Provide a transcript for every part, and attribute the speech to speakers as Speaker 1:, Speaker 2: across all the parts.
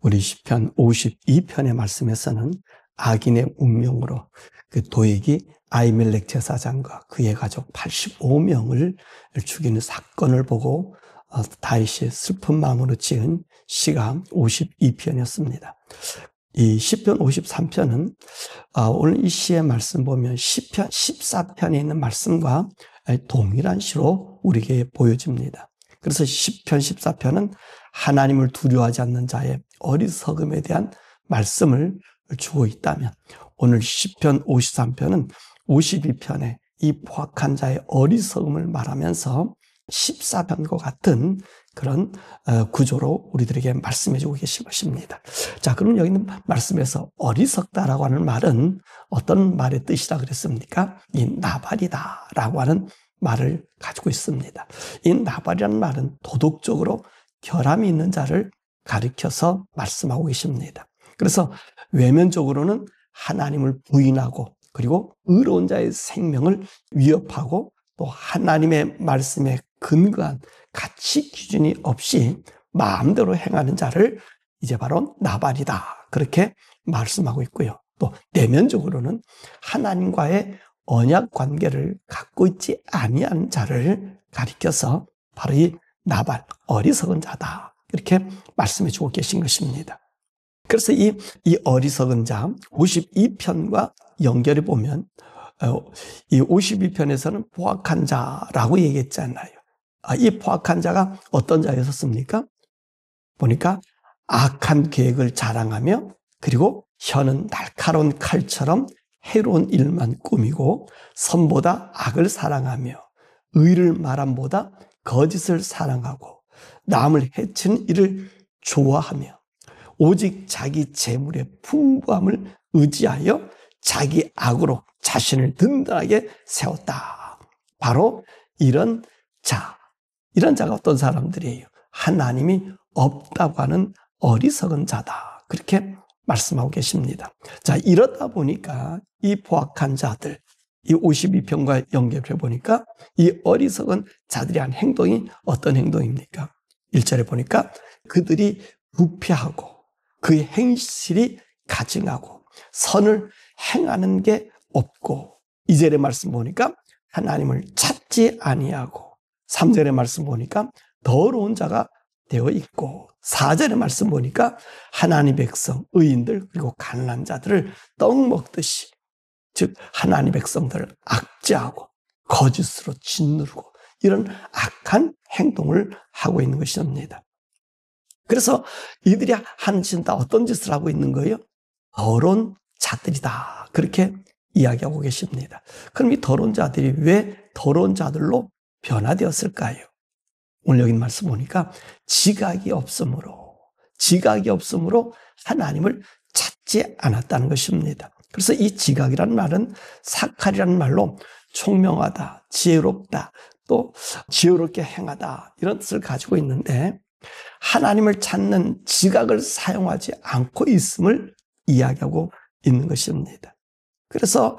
Speaker 1: 우리 시편 52편의 말씀에서는 악인의 운명으로 그 도액이 아히멜렉 제사장과 그의 가족 85명을 죽이는 사건을 보고 다윗이 슬픈 마음으로 지은 시가 52편이었습니다. 이 시편 53편은 오늘 이 시의 말씀 보면 시편 14편에 있는 말씀과 동일한 시로 우리에게 보여집니다. 그래서 시편 14편은 하나님을 두려워하지 않는 자의 어리석음에 대한 말씀을 주고 있다면, 오늘 시편 53편은 52편의 이 포악한 자의 어리석음을 말하면서 14편과 같은 그런 구조로 우리들에게 말씀해 주고 계신 것입니다. 자, 그럼 여기 있는 말씀에서 어리석다라고 하는 말은 어떤 말의 뜻이라 그랬습니까? 이 나발이다라고 하는 말을 가지고 있습니다. 이 나발이라는 말은 도덕적으로 결함이 있는 자를 가리켜서 말씀하고 계십니다. 그래서 외면적으로는 하나님을 부인하고 그리고 의로운 자의 생명을 위협하고 또 하나님의 말씀에 근거한 가치 기준이 없이 마음대로 행하는 자를 이제 바로 나발이다, 그렇게 말씀하고 있고요. 또 내면적으로는 하나님과의 언약 관계를 갖고 있지 아니한 자를 가리켜서 바로 이 나발, 어리석은 자다, 이렇게 말씀해 주고 계신 것입니다. 그래서 이 어리석은 자 52편과 연결해 보면 이 52편에서는 포악한 자라고 얘기했잖아요. 이 포악한 자가 어떤 자였었습니까? 보니까 악한 계획을 자랑하며 그리고 혀는 날카로운 칼처럼 해로운 일만 꾸미고 선보다 악을 사랑하며 의를 말함보다 거짓을 사랑하고 남을 해치는 일을 좋아하며 오직 자기 재물의 풍부함을 의지하여 자기 악으로 자신을 든든하게 세웠다. 바로 이런 자가 어떤 사람들이에요? 하나님이 없다고 하는 어리석은 자다, 그렇게 말씀하고 계십니다. 자, 이러다 보니까 이 포악한 자들, 이 52편과 연결해 보니까 이 어리석은 자들이 한 행동이 어떤 행동입니까? 1절에 보니까 그들이 부패하고 그의 행실이 가증하고 선을 행하는 게 없고, 2절의 말씀 보니까 하나님을 찾지 아니하고, 3절의 말씀 보니까 더러운 자가 되어 있고, 4절의 말씀 보니까 하나님 백성, 의인들 그리고 가난한 자들을 떡 먹듯이, 즉 하나님 백성들을 악죄하고 거짓으로 짓누르고 이런 악한 행동을 하고 있는 것입니다. 그래서 이들이 하는 짓은 다 어떤 짓을 하고 있는 거예요? 더러운 자들이다, 그렇게 이야기하고 계십니다. 그럼 이 더러운 자들이 왜 더러운 자들로 변화되었을까요? 오늘 여기 말씀 보니까 지각이 없으므로 하나님을 찾지 않았다는 것입니다. 그래서 이 지각이라는 말은 사칼이라는 말로 총명하다, 지혜롭다, 또 지혜롭게 행하다, 이런 뜻을 가지고 있는데, 하나님을 찾는 지각을 사용하지 않고 있음을 이야기하고 있는 것입니다. 그래서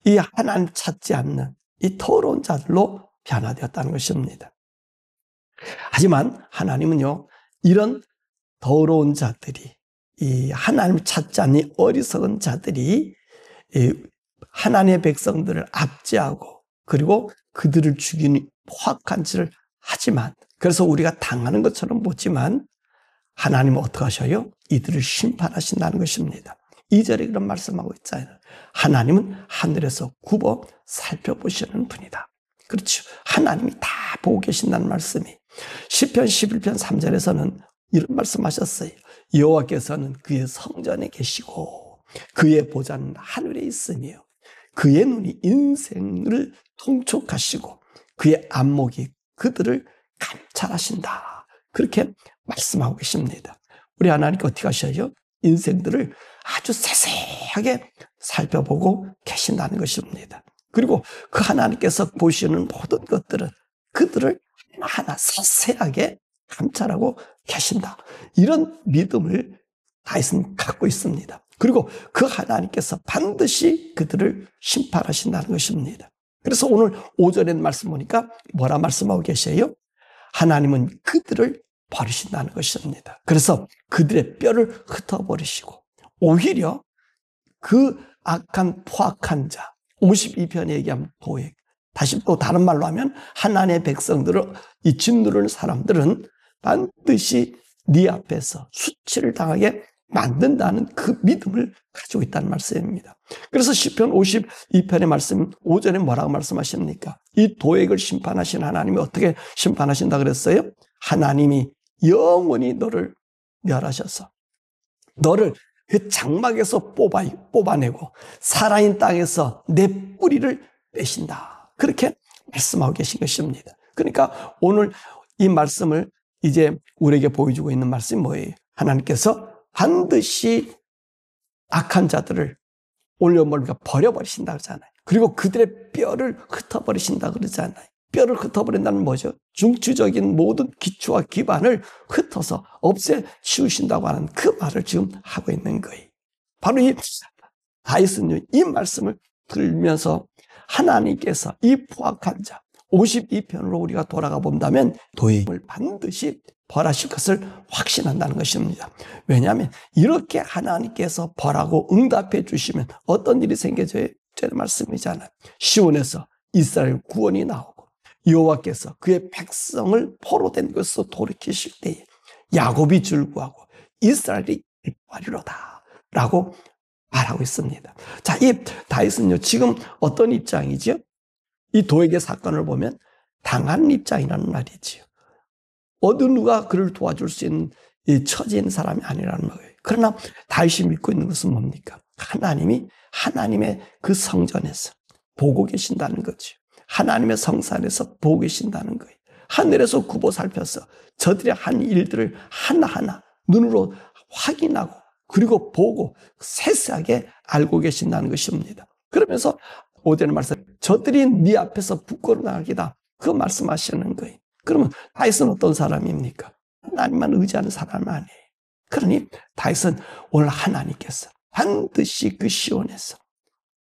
Speaker 1: 이 하나님 찾지 않는 이 더러운 자들로 변화되었다는 것입니다. 하지만 하나님은요, 이런 더러운 자들이, 이 하나님을 찾지 않는 어리석은 자들이 하나님의 백성들을 압제하고 그리고 그들을 죽이는 포악한 짓을 하지만, 그래서 우리가 당하는 것처럼 보지만 하나님은 어떻게 하셔요? 이들을 심판하신다는 것입니다. 2절에 그런 말씀하고 있잖아요. 하나님은 하늘에서 굽어 살펴보시는 분이다. 그렇죠. 하나님이 다 보고 계신다는 말씀이. 시편 11편 3절에서는 이런 말씀하셨어요. 여호와께서는 그의 성전에 계시고 그의 보좌는 하늘에 있으며 그의 눈이 인생을 통촉하시고 그의 안목이 그들을 감찰하신다, 그렇게 말씀하고 계십니다. 우리 하나님께 어떻게 하셔요? 인생들을 아주 세세하게 살펴보고 계신다는 것입니다. 그리고 그 하나님께서 보시는 모든 것들은 그들을 하나하나 세세하게 감찰하고 계신다, 이런 믿음을 다윗은 갖고 있습니다. 그리고 그 하나님께서 반드시 그들을 심판하신다는 것입니다. 그래서 오늘 5절에 말씀 보니까 뭐라 말씀하고 계세요? 하나님은 그들을 버리신다는 것입니다. 그래서 그들의 뼈를 흩어버리시고 오히려 그 악한 포악한 자, 52편에 얘기하면 도액, 다시 또 다른 말로 하면 하나님의 백성들을, 이 짓누르는 사람들은 반드시 네 앞에서 수치를 당하게 만든다는 그 믿음을 가지고 있다는 말씀입니다. 그래서 시편 52편의 말씀 5절에 뭐라고 말씀하십니까? 이 도액을 심판하신 하나님이 어떻게 심판하신다 그랬어요? 하나님이 영원히 너를 멸하셔서 너를 그 장막에서 뽑아내고 살아있는 땅에서 내 뿌리를 빼신다. 그렇게 말씀하고 계신 것입니다. 그러니까 오늘 이 말씀을 이제 우리에게 보여주고 있는 말씀이 뭐예요? 하나님께서 반드시 악한 자들을 올려버리니까 버려버리신다 그러잖아요. 그리고 그들의 뼈를 흩어버리신다 그러잖아요. 뼈를 흩어버린다는 뭐죠? 중추적인 모든 기초와 기반을 흩어서 없애 씌우신다고 하는 그 말을 지금 하고 있는 거예요. 바로 이 다윗은요, 이 말씀을 들으면서 하나님께서 이 포악한 자 52편으로 우리가 돌아가 본다면 도액을 반드시 벌하실 것을 확신한다는 것입니다. 왜냐하면 이렇게 하나님께서 벌하고 응답해 주시면 어떤 일이 생겨져야 되는 말씀이잖아요. 시온에서 이스라엘 구원이 나오고 여호와께서 그의 백성을 포로된 것으로 돌이키실 때에 야곱이 즐거워하고 이스라엘이 기뻐하리로다 라고 말하고 있습니다. 자, 이 다윗은요 지금 어떤 입장이죠? 이 도액의 사건을 보면 당한 입장이라는 말이지요. 어느 누가 그를 도와줄 수 있는 이 처지에 있는 사람이 아니라는 거예요. 그러나 다윗이 믿고 있는 것은 뭡니까? 하나님이 하나님의 그 성전에서 보고 계신다는 거죠. 하나님의 성산에서 보고 계신다는 거예요. 하늘에서 굽어 살펴서 저들의 한 일들을 하나하나 눈으로 확인하고 그리고 보고 세세하게 알고 계신다는 것입니다. 그러면서 5절의 말씀, 저들이 네 앞에서 부끄러워하기다. 그 말씀하시는 거예요. 그러면 다윗은 어떤 사람입니까? 하나님만 의지하는 사람 아니에요. 그러니 다윗은 오늘 하나님께서 반드시 그 시온에서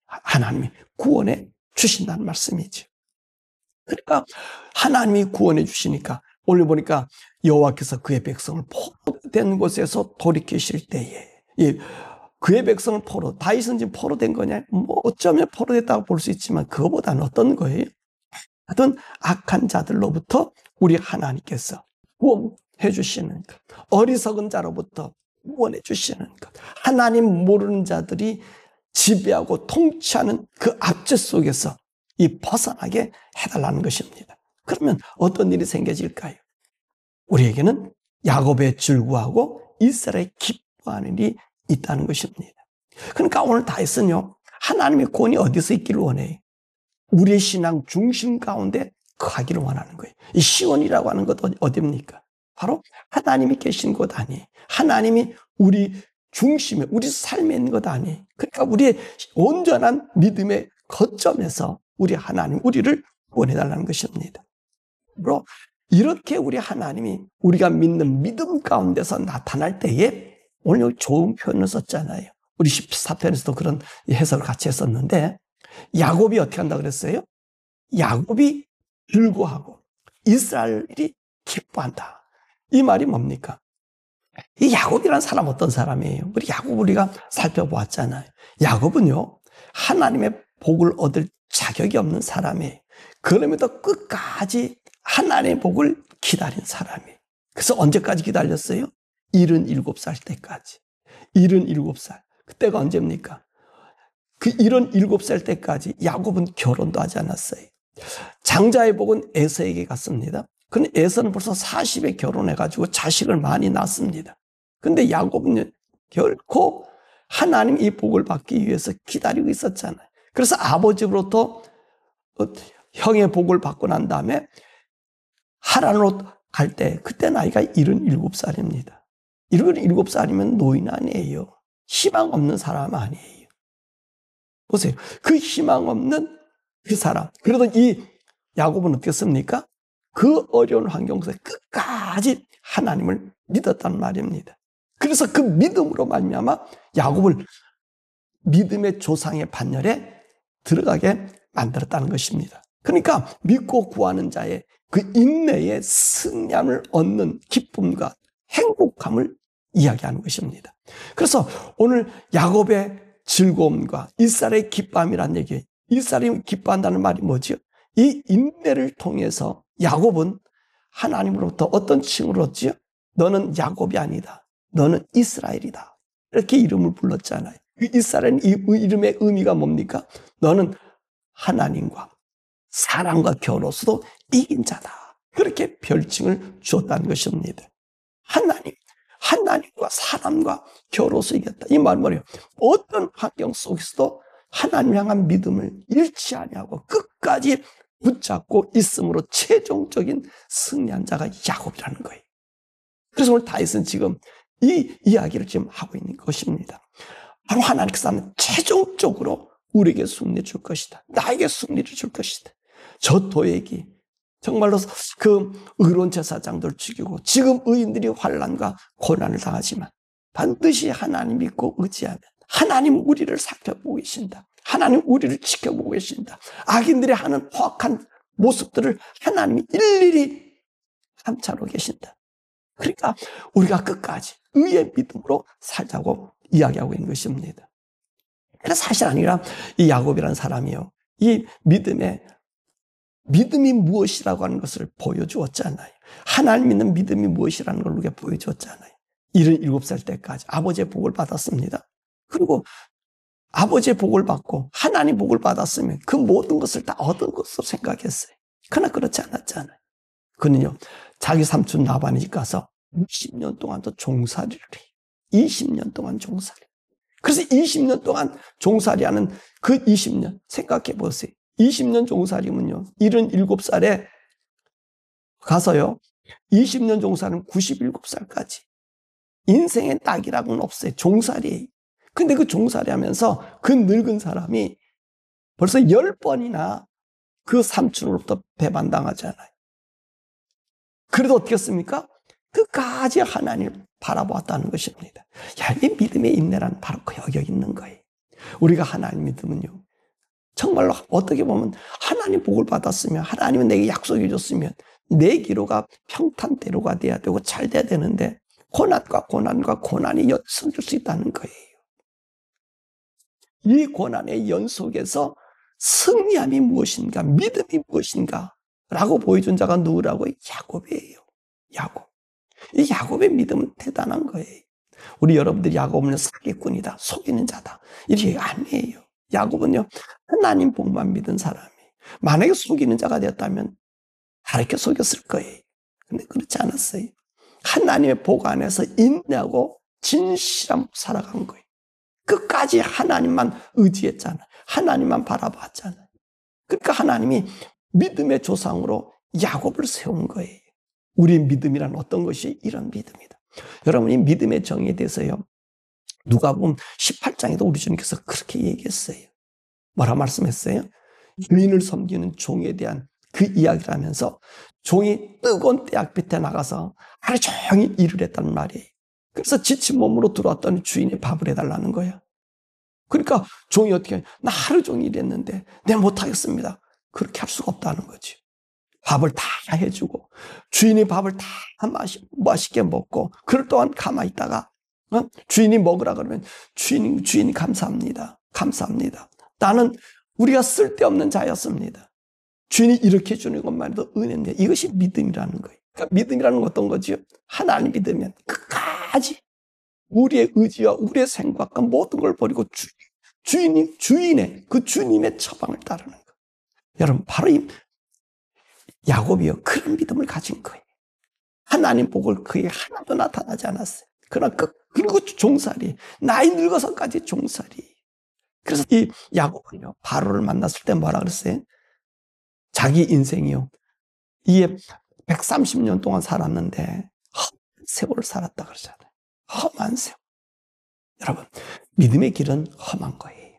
Speaker 1: 하나님이 구원해 주신다는 말씀이죠. 그러니까 하나님이 구원해 주시니까 오늘 보니까 여호와께서 그의 백성을 포로된 곳에서 돌이키실 때에 그의 백성을 다윗은 지금 포로된 거냐? 뭐 어쩌면 포로됐다고 볼 수 있지만 그거보다는 어떤 거예요? 하여튼 악한 자들로부터 우리 하나님께서 구원해 주시는 것, 어리석은 자로부터 구원해 주시는 것, 하나님 모르는 자들이 지배하고 통치하는 그 압제 속에서 이 벗어나게 해달라는 것입니다. 그러면 어떤 일이 생겨질까요? 우리에게는 야곱의 즐거워하고 이스라엘의 기뻐하는 일이 있다는 것입니다. 그러니까 오늘 다윗은요, 하나님의 구원이 어디서 있기를 원해요? 우리의 신앙 중심 가운데 거하기를 원하는 거예요. 이 시온이라고 하는 것 어디입니까? 바로 하나님이 계신 곳 아니에요. 하나님이 우리 중심에, 우리 삶에 있는 것 아니에요. 그러니까 우리의 온전한 믿음의 거점에서 우리 하나님, 우리를 구원해달라는 것입니다. 그리고 이렇게 우리 하나님이 우리가 믿는 믿음 가운데서 나타날 때에 오늘 좋은 표현을 썼잖아요. 우리 14편에서도 그런 해석을 같이 했었는데 야곱이 어떻게 한다 그랬어요? 야곱이 즐거워하고 이스라엘이 기뻐한다. 이 말이 뭡니까? 이 야곱이라는 사람 어떤 사람이에요? 우리 야곱 우리가 살펴보았잖아요. 야곱은요, 하나님의 복을 얻을 자격이 없는 사람이에요. 그럼에도 끝까지 하나님의 복을 기다린 사람이에요. 그래서 언제까지 기다렸어요? 77살 때까지. 77살. 그때가 언제입니까? 그 77살 때까지 야곱은 결혼도 하지 않았어요. 장자의 복은 에서에게 갔습니다. 근데 에서는 벌써 40에 결혼해가지고 자식을 많이 낳습니다. 근데 야곱은 결코 하나님 이 복을 받기 위해서 기다리고 있었잖아요. 그래서 아버지로부터 형의 복을 받고 난 다음에 하란으로 갈 때 그때 나이가 77살입니다. 77살이면 노인 아니에요. 희망 없는 사람 아니에요. 보세요. 그 희망 없는 그 사람. 그래도 이 야곱은 어떻겠습니까? 그 어려운 환경 속에 끝까지 하나님을 믿었단 말입니다. 그래서 그 믿음으로 말미암아 야곱을 믿음의 조상의 반열에 들어가게 만들었다는 것입니다. 그러니까 믿고 구하는 자의 그 인내의 승리함을 얻는 기쁨과 행복함을 이야기하는 것입니다. 그래서 오늘 야곱의 즐거움과 이스라엘의 기쁨이란 얘기예요. 이스라엘이 기뻐한다는 말이 뭐죠? 이 인내를 통해서 야곱은 하나님으로부터 어떤 칭을 얻지요? 너는 야곱이 아니다. 너는 이스라엘이다. 이렇게 이름을 불렀잖아요. 그 이스라엘 이름의 의미가 뭡니까? 너는 하나님과 사람과 겨루어서도 이긴 자다. 그렇게 별칭을 주었다는 것입니다. 하나님과 사람과 겨루어서 이겼다. 이 말은 뭐예요? 어떤 환경 속에서도 하나님 향한 믿음을 잃지 아니하고 끝까지 붙잡고 있음으로 최종적인 승리한 자가 야곱이라는 거예요. 그래서 오늘 다윗은 지금 이 이야기를 지금 하고 있는 것입니다. 바로 하나님께서 하는 최종적으로 우리에게 승리를 줄 것이다. 나에게 승리를 줄 것이다. 저 도액이 정말로 그 의로운 제사장들 죽이고 지금 의인들이 환난과 고난을 당하지만 반드시 하나님 믿고 의지하면 하나님 우리를 살펴보고 계신다. 하나님 우리를 지켜보고 계신다. 악인들이 하는 포악한 모습들을 하나님이 일일이 감찰하고 계신다. 그러니까 우리가 끝까지 의의 믿음으로 살자고 이야기하고 있는 것입니다. 그래서 사실 아니라 이 야곱이라는 사람이요, 이 믿음이 무엇이라고 하는 것을 보여주었잖아요. 하나님 믿는 믿음이 무엇이라는 걸 우리가 보여주었잖아요. 77살 때까지 아버지의 복을 받았습니다. 그리고 아버지의 복을 받고 하나님 복을 받았으면 그 모든 것을 다 얻은 것으로 생각했어요. 그러나 그렇지 않았잖아요. 그는요, 자기 삼촌 라반의 집 가서 20년 동안도 종살이를 해요. 20년 동안 종살이. 그래서 20년 동안 종살이하는 그 20년 생각해 보세요. 20년 종살이면요, 77살에 가서요, 20년 종살은 97살까지. 인생의 딱이라고는 없어요. 종살이에요. 근데 그 종살이 하면서 그 늙은 사람이 벌써 10번이나 그 삼촌으로부터 배반당하잖아요. 그래도 어떻게 했습니까? 끝까지 하나님을 바라보았다는 것입니다. 야, 이 믿음의 인내란 바로 여기 있는 거예요. 우리가 하나님 믿으면요, 정말로 어떻게 보면 하나님 복을 받았으면, 하나님은 내게 약속해 줬으면 내 기로가 평탄대로가 돼야 되고 잘 돼야 되는데 고난과 고난이 연속 줄 수 있다는 거예요. 이 고난의 연속에서 승리함이 무엇인가, 믿음이 무엇인가 라고 보여준 자가 누구라고? 야곱이에요. 야곱. 이 야곱의 믿음은 대단한 거예요. 우리 여러분들이 야곱은 사기꾼이다, 속이는 자다, 이렇게 아니에요. 야곱은요, 하나님 복만 믿은 사람이에요. 만약에 속이는 자가 되었다면 다르게 속였을 거예요. 근데 그렇지 않았어요. 하나님의 복 안에서 인내하고 진실함 살아간 거예요. 끝까지 하나님만 의지했잖아요. 하나님만 바라봤잖아요. 그러니까 하나님이 믿음의 조상으로 야곱을 세운 거예요. 우리의 믿음이란 어떤 것이 이런 믿음이다. 여러분, 이 믿음의 정의에 대해서요, 누가복음 18장에도 우리 주님께서 그렇게 얘기했어요. 뭐라 말씀했어요? 주인을 섬기는 종에 대한 그 이야기를 하면서 종이 뜨거운 떼약빛에 나가서 하루 종일 일을 했다는 말이에요. 그래서 지친 몸으로 들어왔더니 주인이 밥을 해달라는 거야. 그러니까 종이 어떻게 하냐? 나 하루 종일 일했는데 내가 못하겠습니다. 그렇게 할 수가 없다는 거지. 밥을 다 해주고 주인이 밥을 다 맛있게 먹고 그럴 동안 가만히 있다가 주인이 먹으라 그러면 주인이 감사합니다. 감사합니다. 나는 우리가 쓸데없는 자였습니다. 주인이 이렇게 해주는 것만 해도 은혜인데, 이것이 믿음이라는 거예요. 그러니까 믿음이라는 건 어떤 거지요? 하나님 믿으면 끝까지 우리의 의지와 우리의 생각과 모든 걸 버리고 주인의 그 주님의 처방을 따르는 거예요. 여러분, 바로 이 야곱이요, 그런 믿음을 가진 거예요. 하나님 복을 그에게 하나도 나타나지 않았어요. 그러나 그리고 종살이, 나이 늙어서까지 종살이. 그래서 이 야곱은요, 바로를 만났을 때 뭐라 그랬어요? 자기 인생이요, 이에 130년 동안 살았는데 험한 세월을 살았다 그러잖아요. 험한 세월. 여러분, 믿음의 길은 험한 거예요.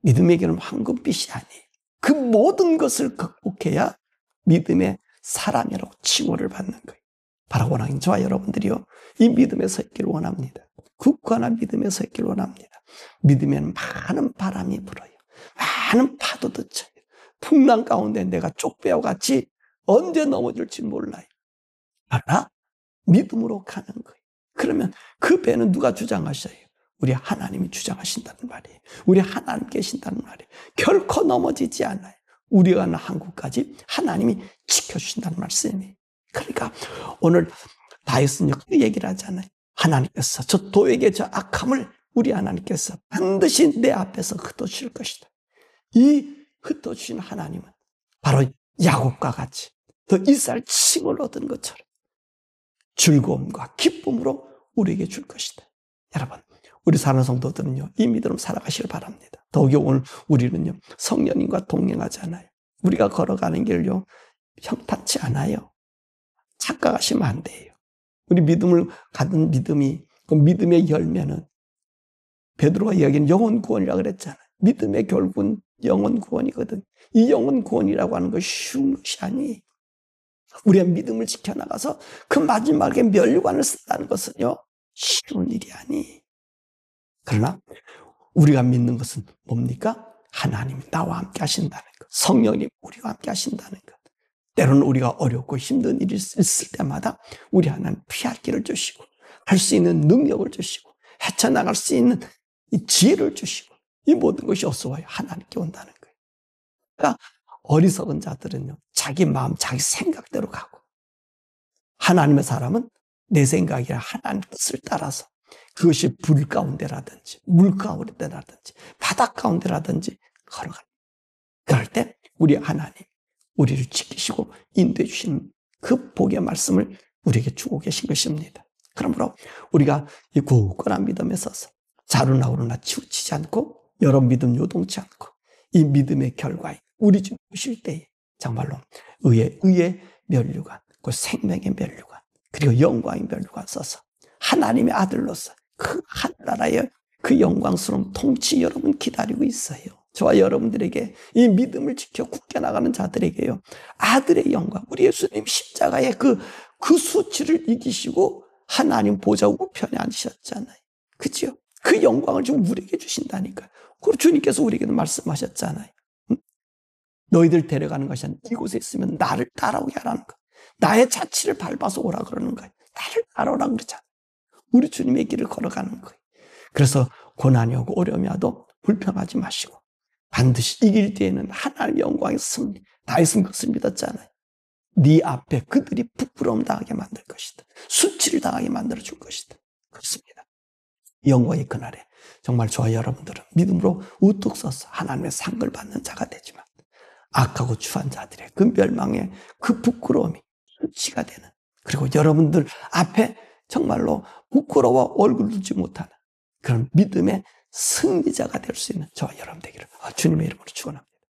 Speaker 1: 믿음의 길은 황금빛이 아니에요. 그 모든 것을 극복해야 믿음의 사람이라고 칭호를 받는 거예요. 바로 원하는 저와 여러분들이요, 이 믿음에 서 있기를 원합니다. 굳건한 믿음에 서 있기를 원합니다. 믿으면 많은 바람이 불어요. 많은 파도도 쳐요. 풍랑 가운데 내가 쪽배와 같이 언제 넘어질지 몰라요. 그러나 믿음으로 가는 거예요. 그러면 그 배는 누가 주장하셔요? 우리 하나님이 주장하신다는 말이에요. 우리 하나님 계신다는 말이에요. 결코 넘어지지 않아요. 우리가 가는 항구까지 하나님이 지켜주신다는 말씀이에요. 그러니까 오늘 다윗은 그 얘기를 하잖아요. 하나님께서 저 도에게 저 악함을 우리 하나님께서 반드시 내 앞에서 흩어주실 것이다. 이 흩어주신 하나님은 바로 야곱과 같이 더 이스라엘 칭을 얻은 것처럼 즐거움과 기쁨으로 우리에게 줄 것이다. 여러분, 우리 사는 성도들은요, 이 믿음으로 살아가시길 바랍니다. 더욱이 오늘 우리는요, 성령님과 동행하잖아요. 우리가 걸어가는 길요, 평탄치 않아요. 착각하시면 안 돼요. 우리 믿음을 가진 믿음이, 그 믿음의 열매는 베드로가 이야기는 영혼 구원이라고 그랬잖아요. 믿음의 결국은 영혼 구원이거든. 이 영혼 구원이라고 하는 것이 쉬운 것이 아니에요. 우리의 믿음을 지켜나가서 그 마지막에 면류관을 쓴다는 것은요, 쉬운 일이 아니에요. 그러나 우리가 믿는 것은 뭡니까? 하나님이 나와 함께 하신다는 것. 성령님 우리와 함께 하신다는 것. 때로는 우리가 어렵고 힘든 일이 있을 때마다 우리 하나님 피할 길을 주시고 할 수 있는 능력을 주시고 헤쳐나갈 수 있는 이 지혜를 주시고 이 모든 것이 어디서 와요? 하나님께 온다는 거예요. 그러니까 어리석은 자들은요, 자기 마음, 자기 생각대로 가고 하나님의 사람은 내 생각이 아니라 하나님 뜻을 따라서 그것이 불 가운데라든지 물 가운데라든지 바다 가운데라든지 걸어가요. 그럴 때 우리 하나님 우리를 지키시고 인도해 주시는 그 복의 말씀을 우리에게 주고 계신 것입니다. 그러므로 우리가 이 굳건한 믿음에 서서 자루나 우루나 치우치지 않고 여러 믿음 요동치 않고 이 믿음의 결과에 우리 주 오실 때에 정말로 의의 면류관, 그 생명의 면류관, 그리고 영광의 면류관 써서 하나님의 아들로서 그 하늘나라의 그 영광스러운 통치 여러분 기다리고 있어요. 저와 여러분들에게 이 믿음을 지켜 굳게 나가는 자들에게요, 아들의 영광, 우리 예수님 십자가의 그 수치를 이기시고 하나님 보좌 우편에 앉으셨잖아요. 그죠? 그 영광을 지금 우리에게 주신다니까요. 그리고 주님께서 우리에게도 말씀하셨잖아요. 너희들 데려가는 것이 아니라 이곳에 있으면 나를 따라오게 하라는 거. 나의 자취를 밟아서 오라 그러는 거예요. 나를 따라오라 그러잖아요. 우리 주님의 길을 걸어가는 거예요. 그래서 고난이 오고 어려움이 와도 불평하지 마시고 반드시 이길 때에는 하나님의 영광의 승리. 다윗은 그것을 믿었잖아요. 네 앞에 그들이 부끄러움 당하게 만들 것이다. 수치를 당하게 만들어 줄 것이다. 그렇습니다. 영광의 그날에 정말 저와 여러분들은 믿음으로 우뚝 서서 하나님의 상을 받는 자가 되지만 악하고 추한 자들의 그 멸망의 그 부끄러움이 수치가 되는, 그리고 여러분들 앞에 정말로 부끄러워 얼굴 들지 못하는 그런 믿음의 승리자가 될 수 있는 저와 여러분 되기를 주님의 이름으로 축원합니다.